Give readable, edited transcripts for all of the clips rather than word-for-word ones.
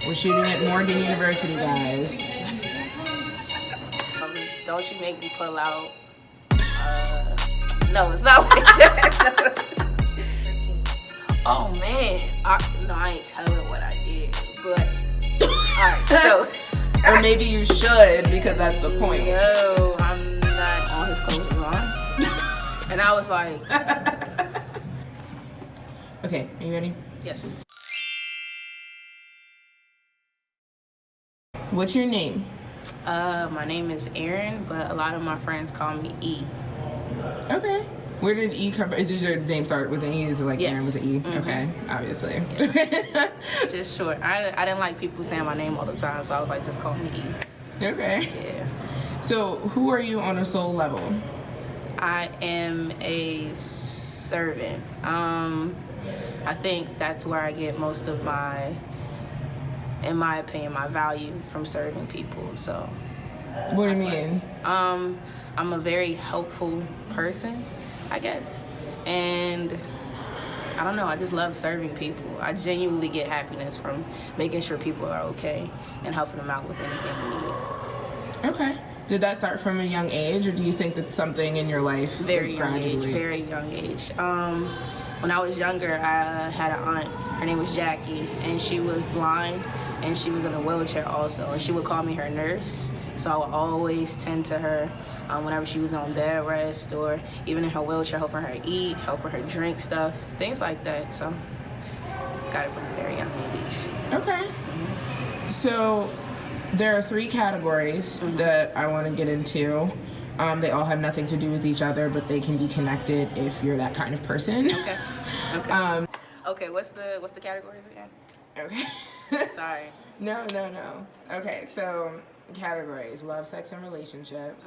We're shooting at Morgan University, guys. Don't you make me pull out. No, it's not like that. Oh man, I ain't telling what I did, but alright, so. Or maybe you should, because that's the point. No, I'm not. All his clothes were on. And I was like. Okay, are you ready? Yes. What's your name? My name is Erin, but a lot of my friends call me E. Okay. Where did E come from? Does your name start with an E? Is it like Yes. Erin with an E? Mm-hmm. Okay, obviously. Yes. Just short. I didn't like people saying my name all the time, so I was like, just call me E. Okay. Yeah. So, who are you on a soul level? I am a servant. I think that's where I get most of my, in my opinion, my value from serving people. So. What do you mean? I'm a very helpful person, I guess. And I don't know, I just love serving people. I genuinely get happiness from making sure people are okay and helping them out with anything they need. Okay. Did that start from a young age, or do you think that's something in your life? Very like, young gradually? age, very young age. When I was younger, I had an aunt. Her name was Jackie, and she was blind, and she was in a wheelchair also. And she would call me her nurse, so I would always tend to her whenever she was on bed rest or even in her wheelchair, helping her eat, helping her drink stuff, things like that. So, got it from a very young age. Okay. So, there are 3 categories that I want to get into. They all have nothing to do with each other, but they can be connected if you're that kind of person. Okay. Okay. Okay. What's the categories again? Okay. Sorry. No. Okay, so categories: love, sex, and relationships,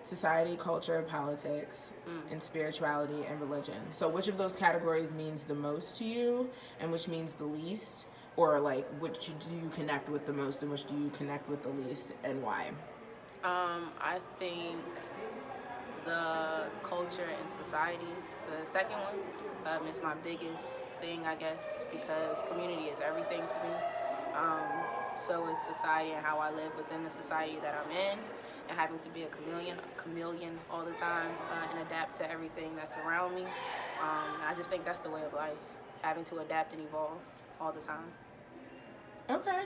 society, culture, politics, and spirituality and religion. So, which of those categories means the most to you, and which means the least? Or like, which do you connect with the most, and which do you connect with the least, and why? I think the culture and society, the second one, is my biggest thing, I guess, because community is everything to me. So is society and how I live within the society that I'm in, and having to be a chameleon all the time and adapt to everything that's around me. I just think that's the way of life, having to adapt and evolve all the time. Okay.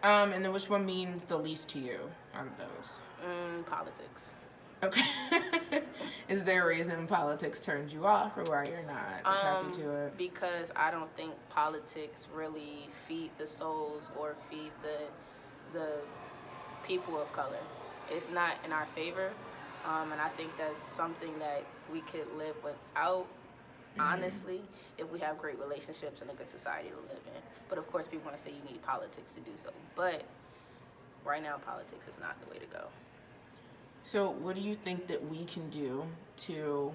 And then which one means the least to you out of those? Politics. Okay. Is there a reason politics turns you off, or why you're not attracted to it? Because I don't think politics really feed the souls or feed the people of color. It's not in our favor, and I think that's something that we could live without, honestly, if we have great relationships and a good society to live in. But of course, people want to say you need politics to do so. But right now, politics is not the way to go. So what do you think that we can do to,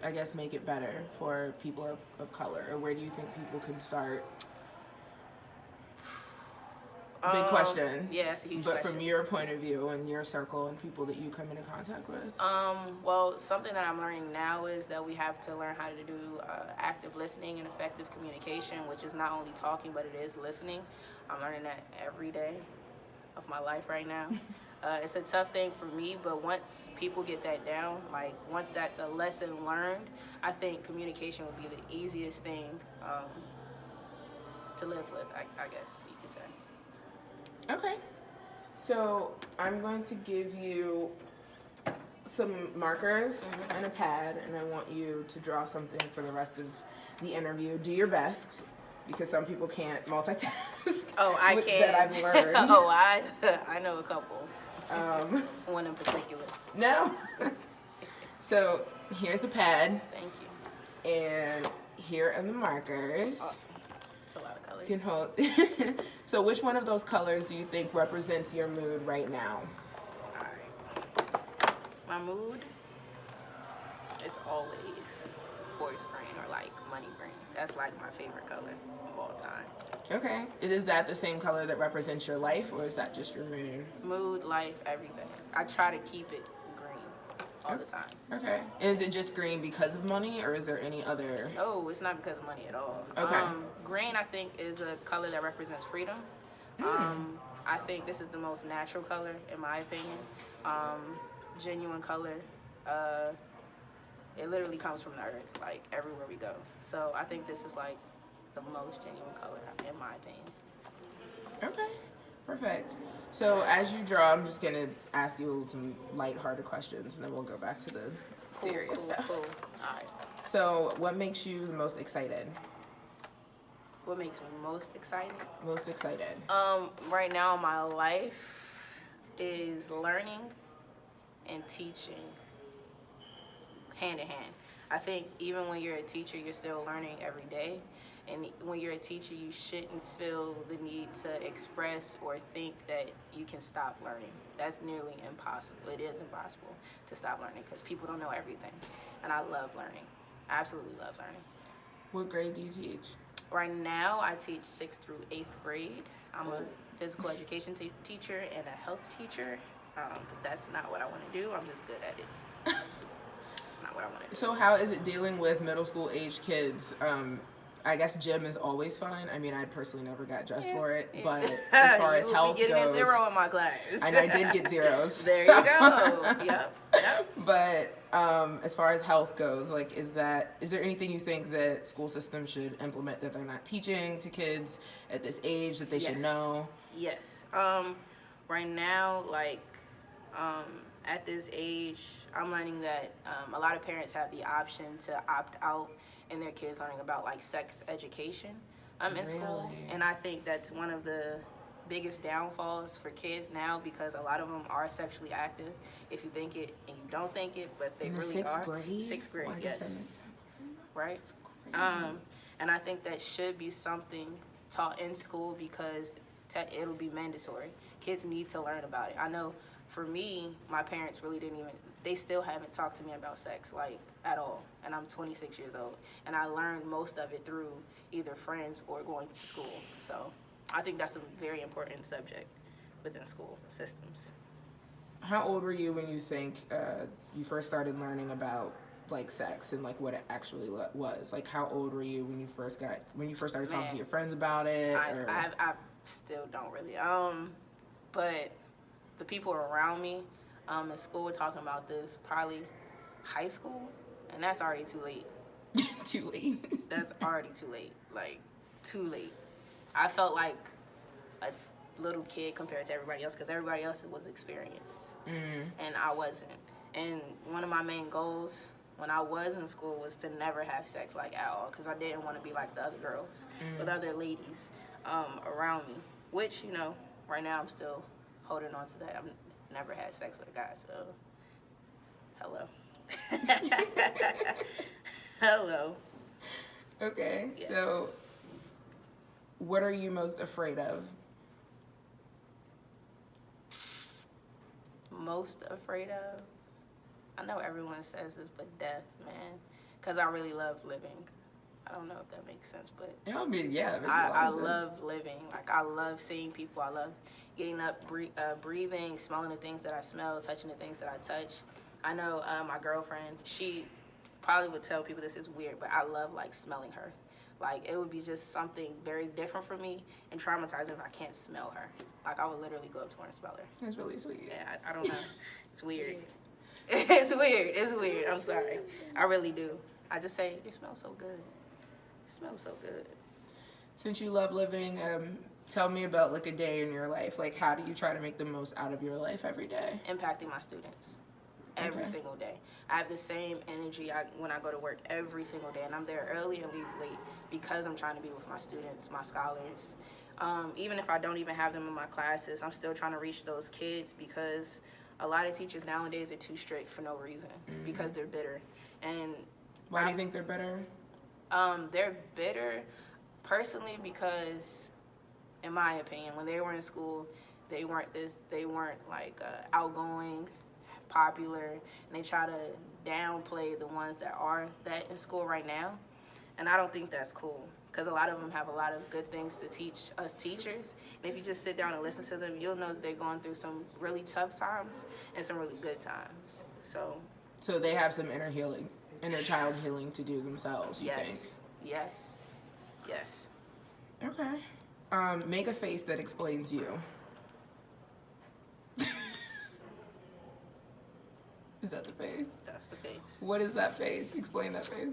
I guess, make it better for people of color? Or where do you think people can start? Big question. Yeah, that's a huge but question. From your point of view and your circle and people that you come into contact with? Well, something that I'm learning now is that we have to learn how to do active listening and effective communication, which is not only talking, but it is listening. I'm learning that every day of my life right now. It's a tough thing for me, but once people get that down, like once that's a lesson learned, I think communication would be the easiest thing to live with, I guess you could say. Okay. So I'm going to give you some markers and a pad, and I want you to draw something for the rest of the interview. Do your best, because some people can't multitask. Oh, I can. That I've learned. Oh, I know a couple. One in particular. No. So here's the pad. Thank you. And here are the markers. Awesome. It's a lot of colors. You can hold. So which one of those colors do you think represents your mood right now? All right. My mood is always forest green or like money green. That's like my favorite color of all time. Okay. Is that the same color that represents your life, or is that just your mood? Mood, life, everything. I try to keep it green all the time. Okay. Is it just green because of money, or is there any other? No, it's not because of money at all. Okay. Green, I think, is a color that represents freedom. I think this is the most natural color, in my opinion. Genuine color. It literally comes from the earth, like everywhere we go. So I think this is like the most genuine color, in my opinion. Okay, perfect. So as you draw, I'm just gonna ask you some lighthearted questions, and then we'll go back to the serious stuff. Cool. All right. So, what makes you the most excited? What makes me most excited? Most excited. Right now, my life is learning and teaching hand in hand. I think even when you're a teacher, you're still learning every day. And when you're a teacher, you shouldn't feel the need to express or think that you can stop learning. That's nearly impossible. It is impossible to stop learning because people don't know everything. And I love learning. I absolutely love learning. What grade do you teach? Right now, I teach 6th through 8th grade. I'm a physical education teacher and a health teacher. But that's not what I want to do. I'm just good at it. It's not what I want to do. So how is it dealing with middle school age kids? I guess gym is always fun. I mean, I personally never got dressed for it, but as far as health goes, you goes, a 0 in my class. And I did get zeros. There you go. Yep. But as far as health goes, like, is there anything you think that school systems should implement that they're not teaching to kids at this age that they should know? Yes. Right now, like, at this age, I'm learning that a lot of parents have the option to opt out and their kids learning about like sex education in school, and I think that's one of the biggest downfalls for kids now because a lot of them are sexually active. If you think it and you don't think it, but they really are. Grade? 6th grade, well, I yes. guess that makes sense. Right. And I think that should be something taught in school because it'll be mandatory. Kids need to learn about it. I know for me, my parents really they still haven't talked to me about sex, like, at all. And I'm 26 years old. And I learned most of it through either friends or going to school. So I think that's a very important subject within school systems. How old were you when you think you first started learning about like sex and like what it actually was? Like, how old were you when you first started talking to your friends about it? I still don't really. But the people around me in school were talking about this probably high school, and that's already too late. Too late. That's already too late. Like, too late. I felt like a little kid compared to everybody else because everybody else was experienced, and I wasn't. And one of my main goals when I was in school was to never have sex like at all because I didn't want to be like the other girls with other ladies around me, which, you know, right now I'm still holding on to that. I've never had sex with a guy, so hello. Hello. Okay, yes. So what are you most afraid of? Most afraid of? I know everyone says this, but death, man. Because I really love living. I don't know if that makes sense, but I mean, yeah, it makes a lot I of sense. love living. Like, I love seeing people. I love getting up, breathing, smelling the things that I smell, touching the things that I touch. I know my girlfriend, she probably would tell people this is weird, but I love, like, smelling her. Like, it would be just something very different for me and traumatizing if I can't smell her. Like, I would literally go up to her and smell her. That's really sweet. Yeah, I don't know. It's weird. It's weird. It's weird. I'm sorry. I really do. I just say, you smell so good. You smell so good. Since you love living, tell me about like a day in your life. Like, how do you try to make the most out of your life every day? Impacting my students every single day. I have the same energy when I go to work every single day, and I'm there early and leave late because I'm trying to be with my students, my scholars. Even if I don't even have them in my classes, I'm still trying to reach those kids because a lot of teachers nowadays are too strict for no reason because they're bitter. And why do you think they're bitter? They're bitter personally because, in my opinion, when they were in school, they weren't like outgoing, popular, and they try to downplay the ones that are that in school right now. And I don't think that's cool because a lot of them have a lot of good things to teach us teachers. And if you just sit down and listen to them, you'll know that they're going through some really tough times and some really good times. So they have some inner child healing to do themselves, you think? Yes. Yes. Okay. Make a face that explains you. Is that the face? That's the face. What is that face? Explain that face.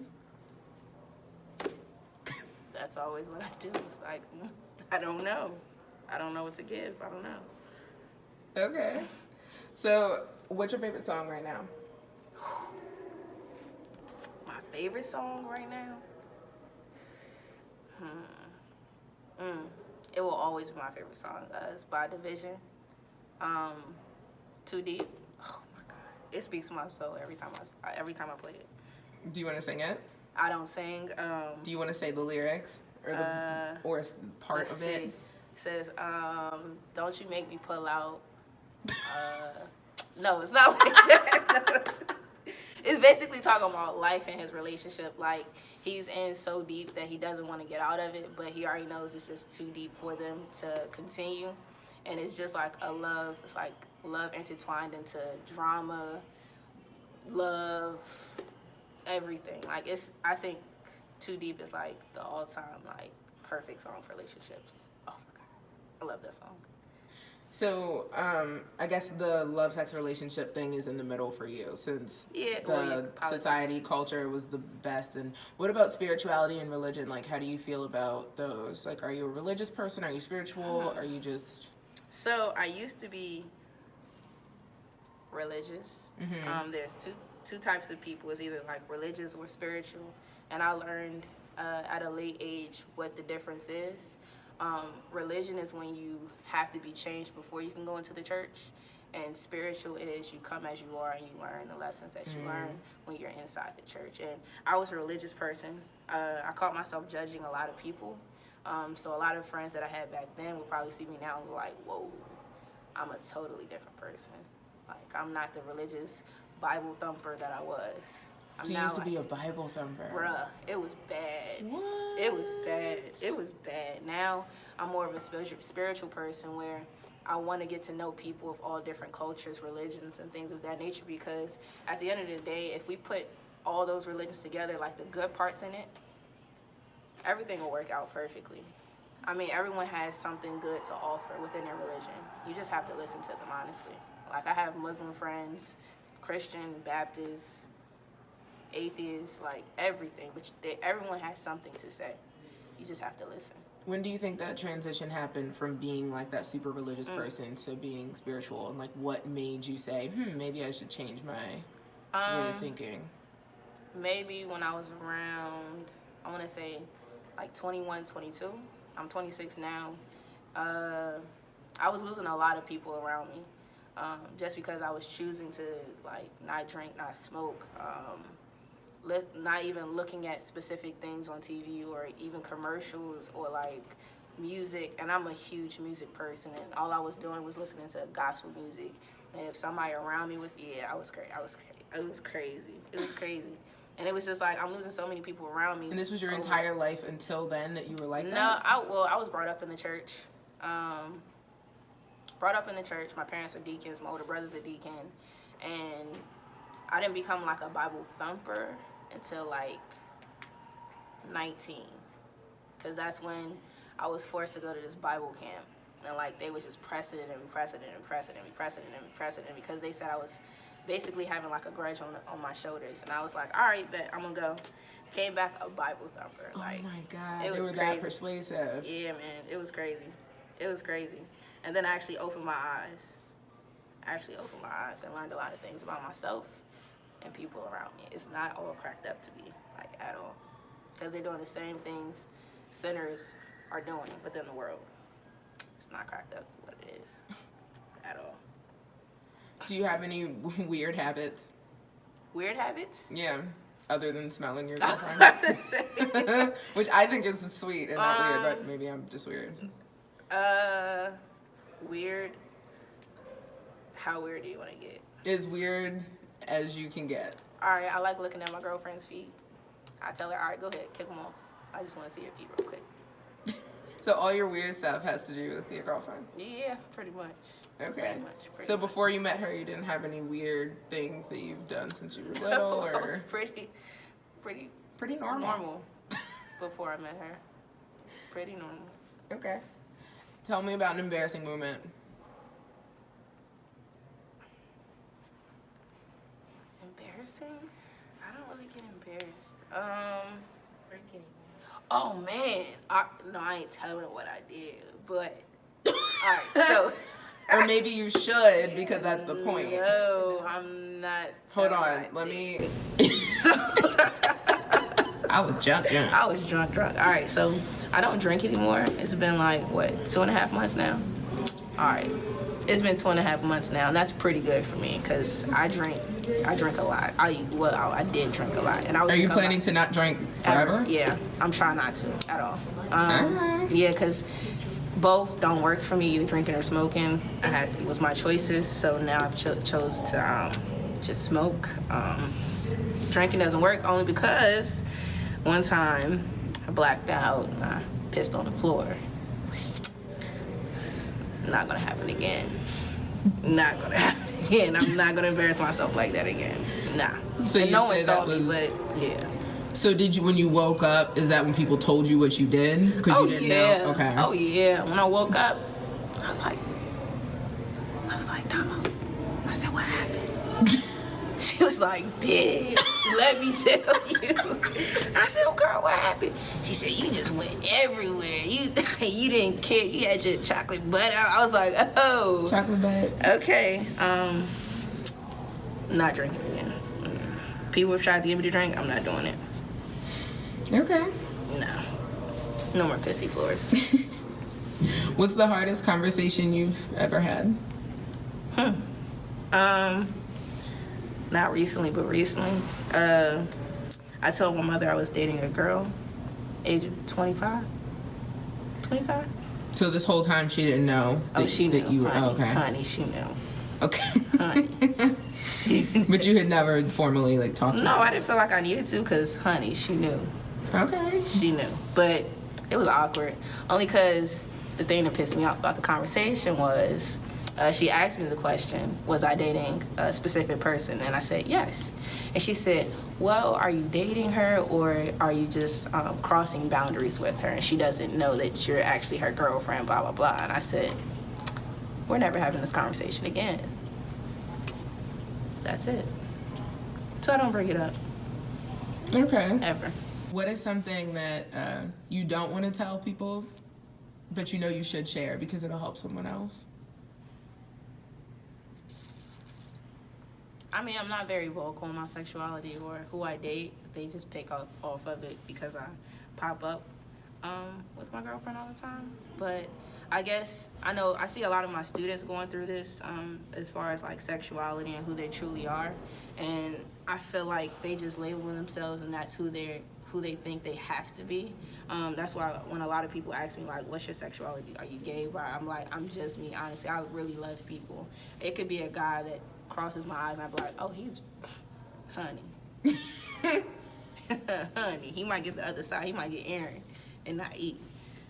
That's always what I do. It's like, I don't know. I don't know what to give. I don't know. Okay. So, what's your favorite song right now? My favorite song right now? It will always be my favorite song. It's by Division. Too Deep. Oh my God. It speaks to my soul every time I play it. Do you want to sing it? I don't sing. Do you want to say the lyrics or part of it? It says, "Don't you make me pull out." No, it's not like that. It's basically talking about life and his relationship. Like, he's in so deep that he doesn't want to get out of it, but he already knows it's just too deep for them to continue. And it's just like a love. It's like love intertwined into drama, love, everything. Like, I think Too Deep is like the all-time like perfect song for relationships. Oh my God, I love that song. So, I guess the love, sex, relationship thing is in the middle for you, since the society culture was the best. And what about spirituality and religion? Like, how do you feel about those? Like, are you a religious person? Are you spiritual? Are you just... So, I used to be religious. There's two types of people. It's either like religious or spiritual. And I learned at a late age what the difference is. Religion is when you have to be changed before you can go into the church, and spiritual is you come as you are and you learn the lessons that you learn when you're inside the church. And I was a religious person. I caught myself judging a lot of people. So a lot of friends that I had back then would probably see me now and be like, whoa, I'm a totally different person. Like, I'm not the religious Bible thumper that I was. You used to be a Bible thumper. Bruh, it was bad. What? It was bad. It was bad. Now, I'm more of a spiritual person where I want to get to know people of all different cultures, religions, and things of that nature, because at the end of the day, if we put all those religions together, like the good parts in it, everything will work out perfectly. I mean, everyone has something good to offer within their religion. You just have to listen to them, honestly. Like, I have Muslim friends, Christian, Baptist, atheists, like everything, but everyone has something to say. You just have to listen. When do you think that transition happened from being like that super religious person to being spiritual? And like, what made you say, maybe I should change my way of thinking? Maybe when I was around, I want to say like 21, 22. I'm 26 now. I was losing a lot of people around me just because I was choosing to like not drink, not smoke, not even looking at specific things on TV or even commercials or like music. And I'm a huge music person, and all I was doing was listening to gospel music. And if somebody around me was, I was crazy. It was crazy. And it was just like, I'm losing so many people around me. And this was your entire life until then that you were like that? No, I was brought up in the church. My parents are deacons. My older brother's a deacon. And I didn't become like a Bible thumper until like 19. Because that's when I was forced to go to this Bible camp. And like, they was just pressing it because they said I was basically having like a grudge on my shoulders. And I was like, all right, bet, I'm gonna go. Came back a Bible thumper. Like, oh my God, it was they were crazy. That persuasive. Yeah, man, it was crazy. And then I actually opened my eyes. And learned a lot of things about myself and people around me. It's not all cracked up to be, like, at all. Because they're doing the same things sinners are doing within the world. It's not cracked up to what it is at all. Do you have any weird habits? Weird habits? Yeah, other than smelling your girlfriend. I was about to say. Which I think is sweet and not weird, but maybe I'm just weird. Weird? How weird do you want to get? As weird as you can get. All right, I like looking at my girlfriend's feet. I tell her, all right, go ahead, kick them off. I just want to see your feet real quick. So all your weird stuff has to do with your girlfriend? Yeah, pretty much. Okay. Pretty much. Before you met her, you didn't have any weird things that you've done since you were little, or? I was pretty normal. Before I met her. Pretty normal. Okay. Tell me about an embarrassing moment. Embarrassing? I don't really get embarrassed. Oh man, I ain't telling what I did, but all right. So, or maybe you should because that's the point. No, I'm not. Hold on, let me. I was drunk. Yeah. I was drunk. All right, so I don't drink anymore. It's been like what, 2.5 months now. All right, it's been 2.5 months now, and that's pretty good for me because I drink a lot. I did drink a lot, and I was. Are you planning to not drink forever? Yeah, I'm trying not to at all. Yeah, because both don't work for me, either drinking or smoking. It was my choices, so now I've chose to just smoke. Drinking doesn't work only because one time I blacked out and I pissed on the floor. It's not gonna happen again. Not gonna happen again. I'm not gonna embarrass myself like that again. Nah. So and no one saw me, but yeah. So did you, when you woke up, is that when people told you what you did? Because you didn't know? Okay. Oh yeah. When I woke up, I was like, Damo. I said, what happened? She was like, bitch, let me tell you. I said, oh, girl, what happened? She said, you just went everywhere. You didn't care. You had your chocolate butt out. I was like, oh. Chocolate butt. Okay. Not drinking again. People have tried to get me to drink. I'm not doing it. Okay. No. No more pissy floors. What's the hardest conversation you've ever had? Not recently, but recently. I told my mother I was dating a girl, age of 25. 25? So this whole time she didn't know She knew. that you were, honey, okay. Honey, she knew. Okay. Honey. She knew. But you had never formally talked to her? No, I didn't feel like I needed to because, honey, she knew. Okay. She knew. But it was awkward. Only because the thing that pissed me off about the conversation was she asked me the question, was I dating a specific person? And I said, yes. And she said, well, are you dating her or are you just crossing boundaries with her? And she doesn't know that you're actually her girlfriend, blah, blah, blah. And I said, we're never having this conversation again. That's it. So I don't bring it up. Okay. Ever. What is something that you don't want to tell people, but you know you should share because it'll help someone else? I mean, I'm not very vocal on my sexuality or who I date. They just pick up off of it because I pop up with my girlfriend all the time. But I guess I see a lot of my students going through this as far as like sexuality and who they truly are. And I feel like they just label themselves and that's who they think they have to be. That's why when a lot of people ask me like, what's your sexuality? Are you gay? I'm like, I'm just me. Honestly, I really love people. It could be a guy that crosses my eyes and I'd be like, oh, he's honey. Honey. He might get the other side. He might get Erin and not eat.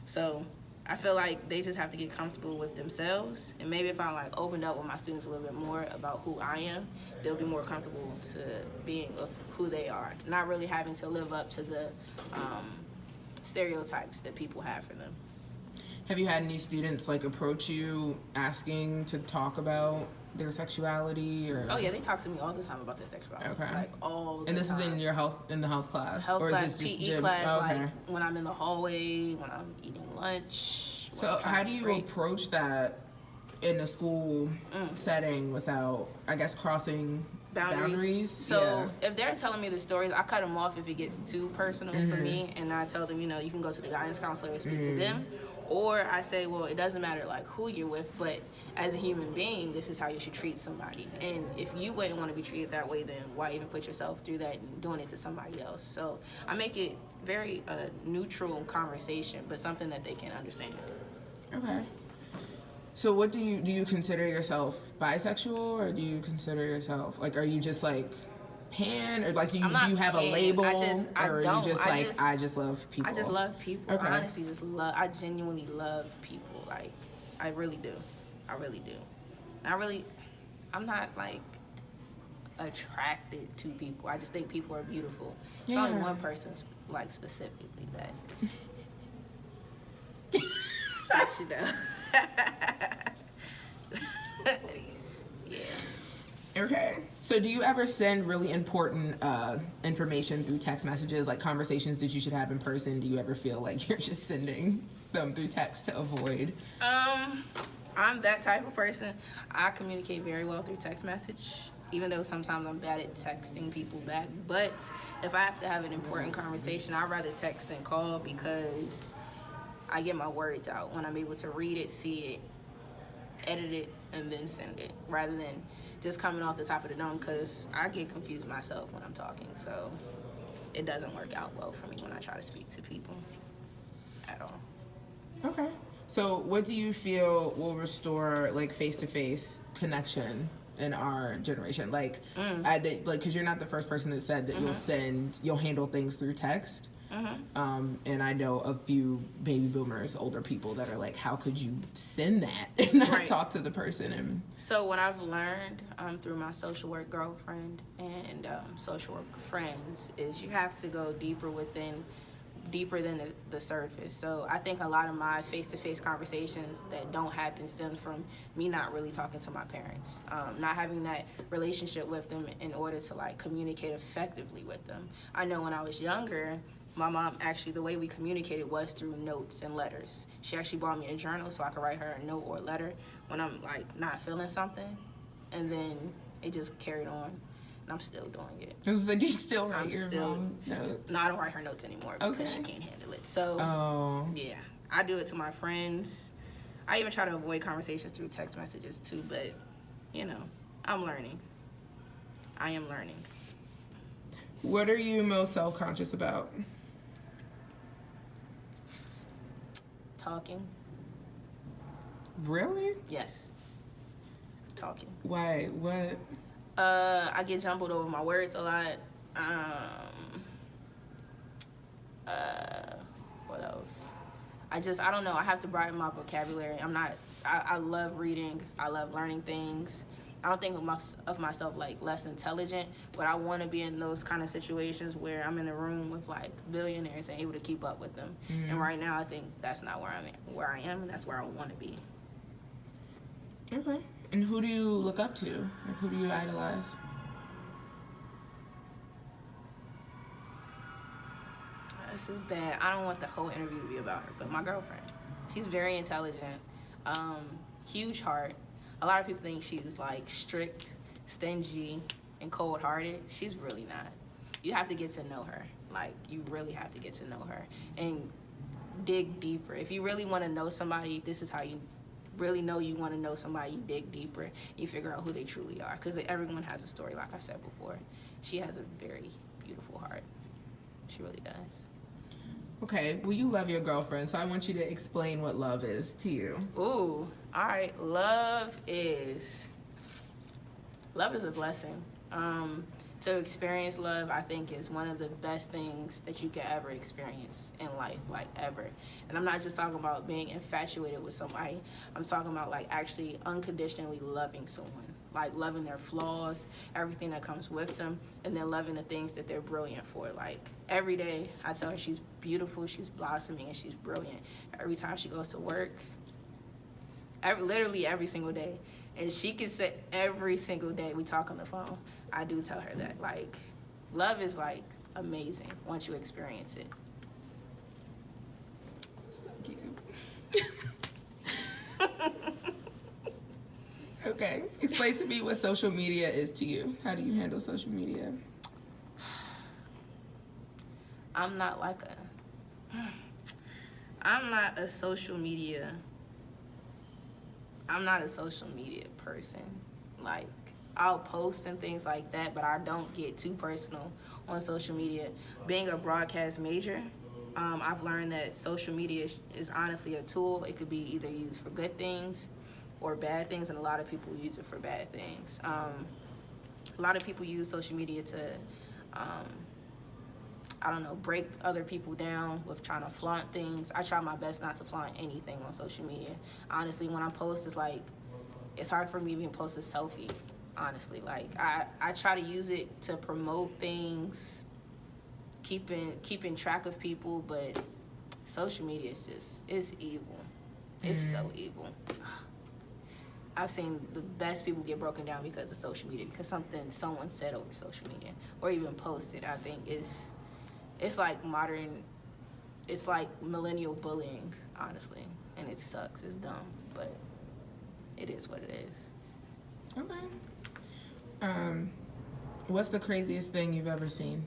So I feel like they just have to get comfortable with themselves. And maybe if I like opened up with my students a little bit more about who I am, they'll be more comfortable to being who they are. Not really having to live up to the stereotypes that people have for them. Have you had any students like approach you asking to talk about their sexuality or? Oh yeah, they talk to me all the time about their sexuality. Okay. Like all the time. And this is in your the health class? Health or class, is this just PE gym? class, Okay. like when I'm in the hallway, when I'm eating lunch. So how do you approach that in a school setting without, I guess, crossing boundaries? So if they're telling me the stories, I cut them off if it gets too personal for me, and I tell them, you can go to the guidance counselor and speak to them. Or I say, well, it doesn't matter like who you're with, but as a human being, this is how you should treat somebody. And if you wouldn't want to be treated that way, then why even put yourself through that and doing it to somebody else? So I make it very neutral conversation, but something that they can understand. Okay. So what do you consider yourself bisexual, or do you consider yourself like, are you just like pan, or like do you have a label, I just love people? I just love people. Okay. I honestly I genuinely love people. Like I really do. I'm not like attracted to people. I just think people are beautiful. It's only one person like specifically that you know. Yeah. Okay. So do you ever send really important information through text messages, like conversations that you should have in person? Do you ever feel like you're just sending them through text to avoid? I'm that type of person. I communicate very well through text message, even though sometimes I'm bad at texting people back. But if I have to have an important conversation, I'd rather text than call because I get my words out when I'm able to read it, see it, edit it, and then send it, rather than just coming off the top of the dome, because I get confused myself when I'm talking. So it doesn't work out well for me when I try to speak to people at all. Okay. So what do you feel will restore like face-to-face connection in our generation? Like, because you're not the first person that said that you'll handle things through text. And I know a few baby boomers, older people that are like, how could you send that and not talk to the person? And so what I've learned through my social work girlfriend and social work friends is you have to go deeper than the surface. So I think a lot of my face-to-face conversations that don't happen stem from me not really talking to my parents, not having that relationship with them in order to like communicate effectively with them. I know when I was younger, my mom actually, the way we communicated was through notes and letters. She actually bought me a journal so I could write her a note or a letter when I'm like not feeling something, and then it just carried on. I'm still doing it. I was like, you still write your mom notes? No, I don't write her notes anymore because she can't handle it. So, yeah, I do it to my friends. I even try to avoid conversations through text messages too, but, you know, I'm learning. I am learning. What are you most self-conscious about? Talking. Really? Yes. Talking. Why? What? I get jumbled over my words a lot. What else? I don't know. I have to broaden my vocabulary. I love reading. I love learning things. I don't think of myself like less intelligent, but I want to be in those kind of situations where I'm in a room with like billionaires and able to keep up with them. And right now, I think that's not where I am, and that's where I want to be. Okay. And who do you look up to? Like, who do you idolize? This is bad. I don't want the whole interview to be about her, but my girlfriend. She's very intelligent, huge heart. A lot of people think she's like strict, stingy, and cold-hearted. She's really not. You have to get to know her. Like, you really have to get to know her and dig deeper. If you really want to know somebody, this is how you really know you want to know somebody. You dig deeper. You figure out who they truly are, because everyone has a story, like I said before. She has a very beautiful heart. She really does. Okay, well, you love your girlfriend, so I want you to explain what love is to you. Ooh, all right. Love is a blessing. To experience love, I think, is one of the best things that you can ever experience in life, like ever. And I'm not just talking about being infatuated with somebody. I'm talking about like actually unconditionally loving someone, like loving their flaws, everything that comes with them, and then loving the things that they're brilliant for. Like every day, I tell her she's beautiful, she's blossoming, and she's brilliant. Every time she goes to work, literally every single day. And she can say every single day we talk on the phone, I do tell her that, like, love is, like, amazing once you experience it. So cute. Okay. Explain to me what social media is to you. How do you handle social media? I'm not a social media person. Like, I'll post and things like that, but I don't get too personal on social media. Being a broadcast major, I've learned that social media is honestly a tool. It could be either used for good things or bad things, and a lot of people use it for bad things. A lot of people use social media to, break other people down with trying to flaunt things. I try my best not to flaunt anything on social media. Honestly, when I post, it's hard for me to even post a selfie. Honestly, like I try to use it to promote things, keeping track of people, but social media is evil. It's so evil. I've seen the best people get broken down because of social media, because something someone said over social media or even posted. I think it's like it's like millennial bullying, honestly, and it sucks. It's dumb, but it is what it is. Okay. What's the craziest thing you've ever seen?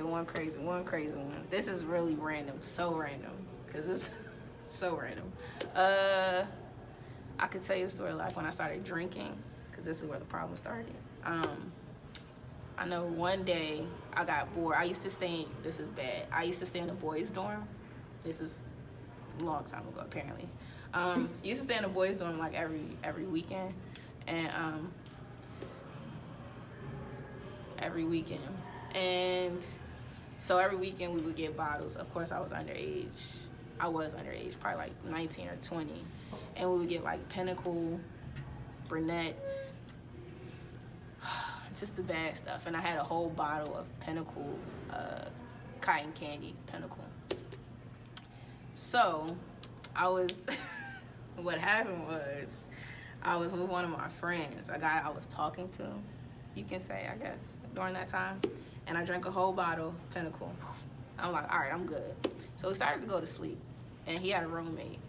One crazy one. This is really random, so random, because it's so random. I could tell you a story like when I started drinking, because this is where the problem started. I know one day I got bored. This is bad. I used to stay in the boys' dorm. This is a long time ago, apparently. Used to stay in the boys' dorm like every weekend, and so every weekend we would get bottles. Of course, I was underage, probably like 19 or 20, and we would get like Pinnacle, Burnett's, just the bad stuff. And I had a whole bottle of Pinnacle, cotton candy Pinnacle. So what happened was, I was with one of my friends, a guy I was talking to, you can say, I guess, during that time, and I drank a whole bottle of Pinnacle. I'm like, all right, I'm good. So we started to go to sleep, and he had a roommate.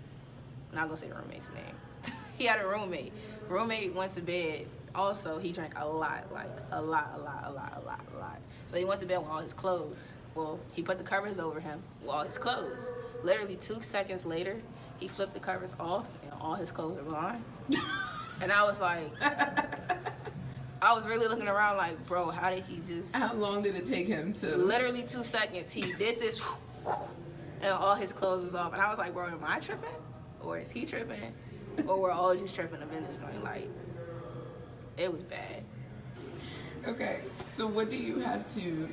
I'm not gonna say the roommate's name. He had a roommate. Roommate went to bed. Also, he drank a lot. So he went to bed with all his clothes. Well, he put the covers over him with all his clothes. Literally 2 seconds later, he flipped the covers off, and all his clothes were gone. And I was like, I was really looking around like, bro, how did he just... How long did it take him to... Literally 2 seconds. He did this, and all his clothes was off. And I was like, bro, am I tripping? Or is he tripping? Or we're all just tripping up in this joint? Like, it was bad. Okay, so what do you have to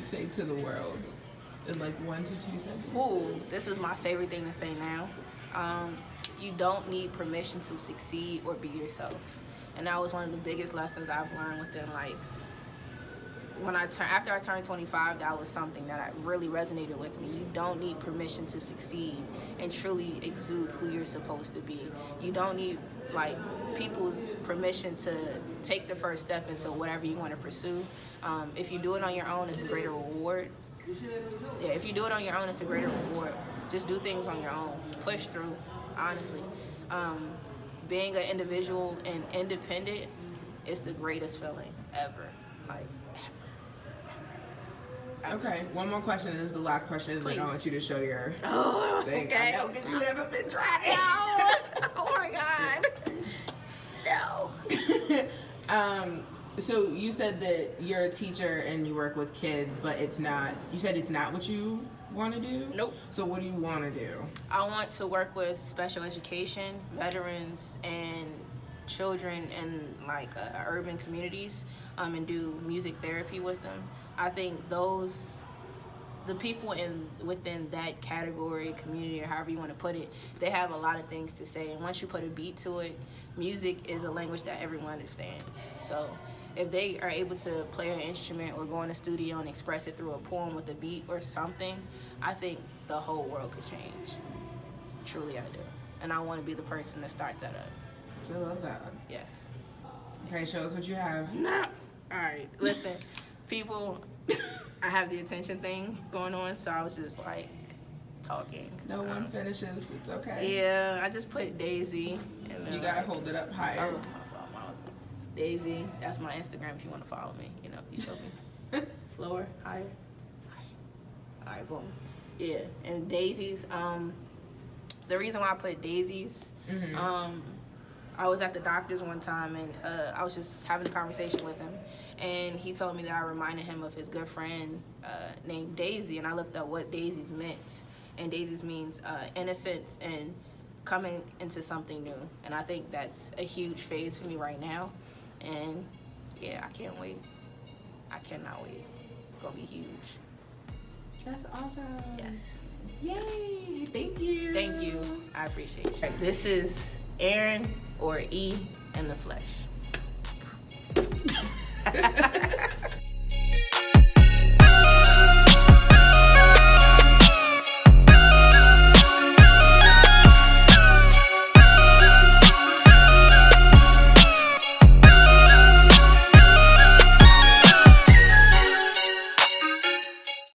say to the world in like 1 to 2 sentences? Ooh, this is my favorite thing to say now. You don't need permission to succeed or be yourself. And that was one of the biggest lessons I've learned within, like, after I turned 25, that was something that really resonated with me. You don't need permission to succeed and truly exude who you're supposed to be. You don't need, like, people's permission to take the first step into whatever you want to pursue. If you do it on your own, it's a greater reward. Yeah, if you do it on your own, it's a greater reward. Just do things on your own. Push through, honestly. Being an individual and independent is the greatest feeling ever. Like, ever. Okay, one more question. This is the last question. Please. And I want you to show your thing. Okay. I know, because you haven't been trying. Oh my God. No. So you said that you're a teacher and you work with kids, but you said it's not what you want to do? Nope. So what do you want to do? I want to work with special education, veterans, and children in like urban communities, and do music therapy with them. I think the people within that category, community, or however you want to put it, they have a lot of things to say. And once you put a beat to it, music is a language that everyone understands. So if they are able to play an instrument or go in a studio and express it through a poem with a beat or something, I think the whole world could change. Truly, I do. And I want to be the person that starts that up. I love that. Yes. Okay, show us what you have. Nah. All right. Listen, people, I have the attention thing going on, so I was just like talking. No one finishes. It's okay. Yeah, I just put Daisy. And then You gotta hold it up higher. Oh, my fault. Daisy. That's my Instagram if you want to follow me. You know, you feel me? Lower, higher. All right, boom. Yeah, and daisies. The reason why I put daisies, I was at the doctor's one time, and I was just having a conversation with him, and he told me that I reminded him of his good friend named Daisy, and I looked up what daisies meant, and daisies means innocence and coming into something new, and I think that's a huge phase for me right now, and yeah, I can't wait. I cannot wait. It's gonna be huge. That's awesome. Yes. Yay! Thank you. Thank you. I appreciate you. Right, this is Erin, or E in the flesh.